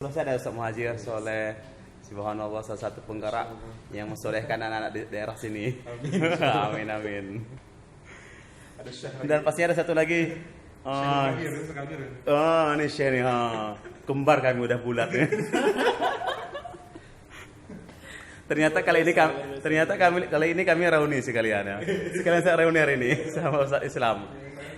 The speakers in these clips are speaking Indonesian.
Saya ada Ustaz Muhajir Soleh, subhanallah salah satu penggerak yang mensolehkan anak-anak di daerah sini. Amin amin. Dan pasti ada satu lagi. Ini Syekh nih, kembar kami udah bulat nih. Ternyata kali ini kami reuni sekalian ya. Sekalian saya reuni hari ini sama Ustaz Islam.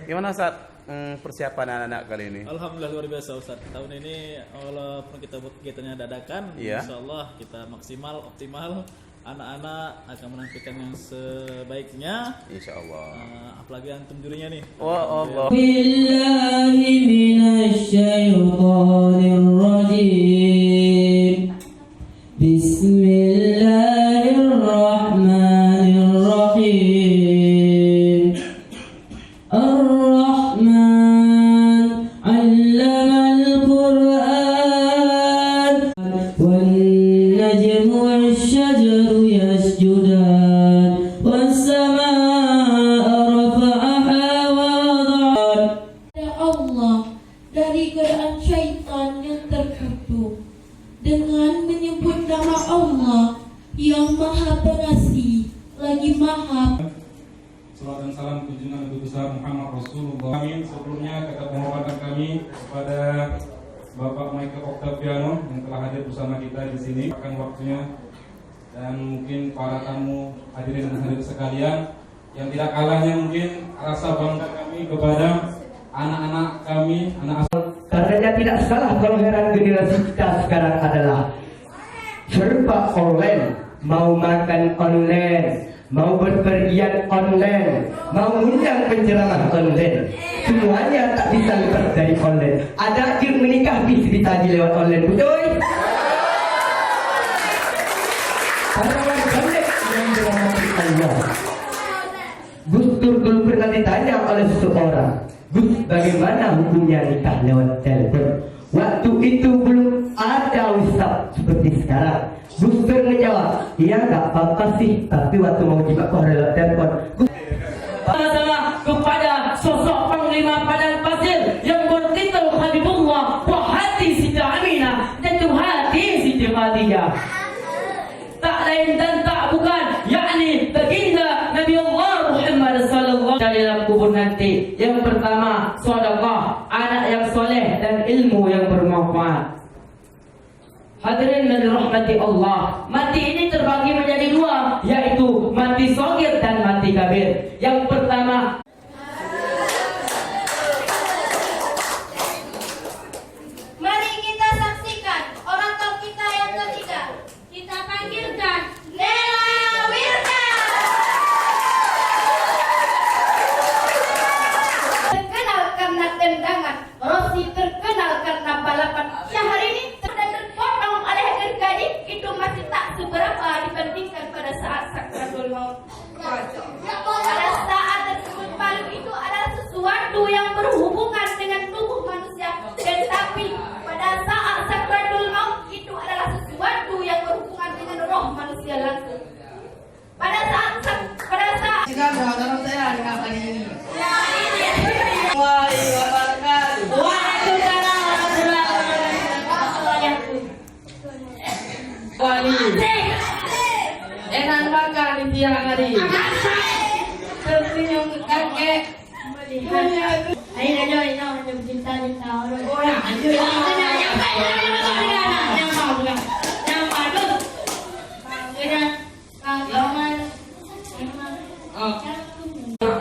Gimana Ustaz persiapan anak-anak kali ini? Alhamdulillah luar biasa Ustaz. Tahun ini walaupun kita buat kegiatannya dadakan, insyaallah kita maksimal, optimal. Anak-anak akan menampilkan yang sebaiknya. Insyaallah. Apalagi antum jurinya nih. Oh Allah. Billahi minasyaitonir rajim. Bismillahirrahmanirrahim. Ar-Rahman 'allamal Qur'an wan najmu wash-shajaru yasjudan was-samaa'a rafa'aha wa wada'an. Allah dari godaan syaitan yang terkutuk dengan menyebut nama Allah yang Maha Pengasih lagi Maha. Salam dan salam kunjungan Nabi besar Muhammad Rasulullah. Amin. Sebelumnya kata penghormatan kami kepada Bapak Michael Octaviano yang telah hadir bersama kita di sini. Akan waktunya dan mungkin para tamu hadirin dan hadirin sekalian, yang tidak kalahnya mungkin rasa bangga kami kepada anak-anak kami, anak Karena tidak salah kalau heran generasi kita sekarang adalah serba online, mau makan online, mau berpergian online, mau undang penceramah online, semuanya tak bisa lepas dari online. Ada yang menikah bisa lewat online, betul? Para orang pendek yang dirahmati Allah. Gus Dur dulu pernah ditanya oleh seseorang, Gus, bagaimana hukumnya nikah lewat telepon? Waktu itu belum ada ustaz seperti sekarang. Gus Dur menjawab, iya gak apa-apa sih, tapi waktu mau jika kau lewat telepon. Sama kepada sosok Panglima Padang Pasir yang bertitel Habibullah wa hati Siti Aminah dan hati Siti Khadijah. Tak lain dan tak bukan, yakni baginda Nabi Allah Muhammad sallallahu alaihi wasallam kubur nanti. Yang pertama, sedekah, anak yang soleh dan ilmu yang bermanfaat. Hadirin dan dirahmati Allah, mati ini terbagi menjadi dua, yaitu mati shagir dan mati kabir. Yang pertama, Mari kita saksikan orang tua kita yang ketiga. Kita panggilkan Nela Wirda. Terkenal karena tendangan, Rossi terkenal karena balapan. Syahrini sudah terpotong oleh gergaji, itu masih tak seberapa dibandingkan pada saat sakratul maut. Pada saat tersebut palu itu adalah sesuatu yang berhubungan dengan tubuh manusia, tetapi pada saat sakratul maut itu adalah sesuatu yang berhubungan dengan roh manusia langsung. Pada saat Kita berada saya dengan kali ini. Waalaikumsalam warahmatullahi wabarakatuh. Enak makan di siang hari. Tersenyum kakek. Ayo macam cinta-cinta orang. Oh ya, anjir.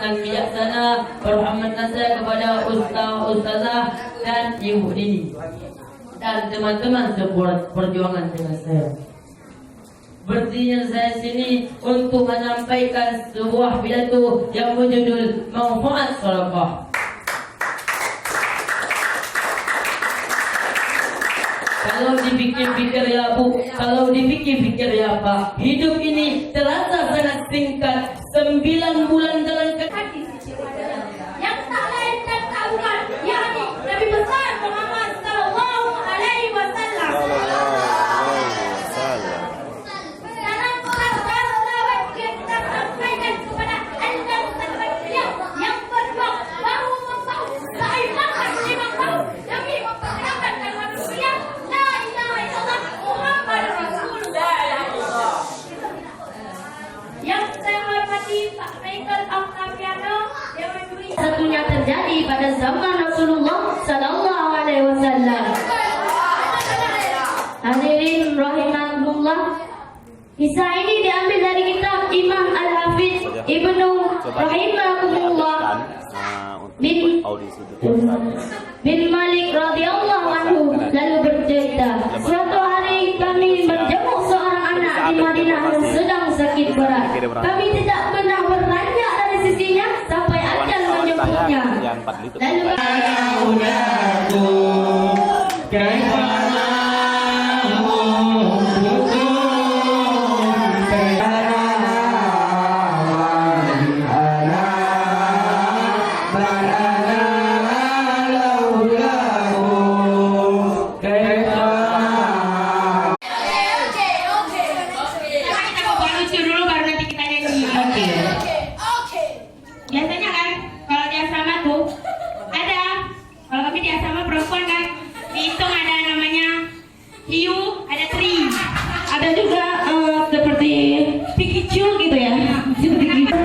dan bijaksana, berhormatan saya kepada ustaz-ustazah dan ibu ini dan teman-teman seperjuangan dengan saya. Berdirinya saya sini untuk menyampaikan sebuah pidato yang berjudul Manfaat Sedekah. Kalau dipikir-pikir ya Bu, kalau dipikir-pikir ya Pak, hidup ini terasa sangat singkat. 9 bulan dalam Hadis yang tak lain dan tak bukan, yakni Nabi besar Muhammad sallallahu alaihi wasallam. Dalam salawat kita sampaikan kepada anda sekalian yang berjuang bahu membahu, seimbangkan 5 tahun demi memperkenalkan manusia la ilaha pada zaman Rasulullah Sallallahu Alaihi Wasallam. Hadirin rahimakumullah, kisah ini diambil dari kitab Imam Al-Hafidz Ibnu rahimahumullah bin Malik radhiyallahu anhu lalu bercerita, suatu hari kami menjenguk seorang anak di Madinah yang sedang sakit berat. Kami tidak pernah bertanya dari sisinya sampai ajal menjemputnya. Lalu biasanya kan kalau di asrama tuh ada, kalau kami di asrama perempuan kan dihitung ada namanya hiu, ada tri, ada juga seperti Pikachu gitu ya, seperti gitu.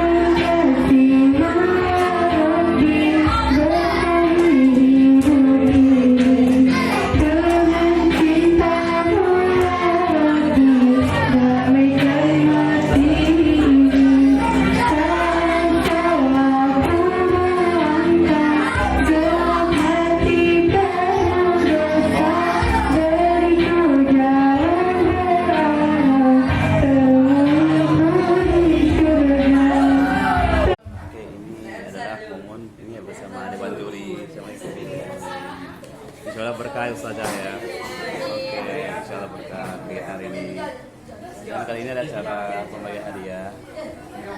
Insyaallah berkah Ustazah ya. Oke, insyaallah berkah di hari ini. Dan kali ini ada acara pembagian hadiah.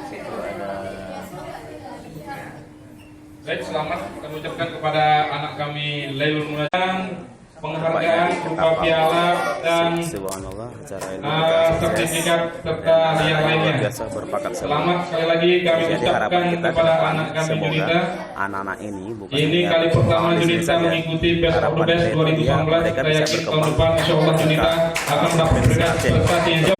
Itu ada. Baik, selamat kami ucapkan kepada anak kami Lailul Munajjah, penghargaan berupa piala dan sertifikat serta hadiah lainnya. Selamat sekali lagi kami ucapkan kepada anak kami Junita. Anak-anak ini kali pertama Junita mengikuti Best of the Best 2019. Saya yakin tahun depan insya Allah Junita akan mendapat prestasi yang jauh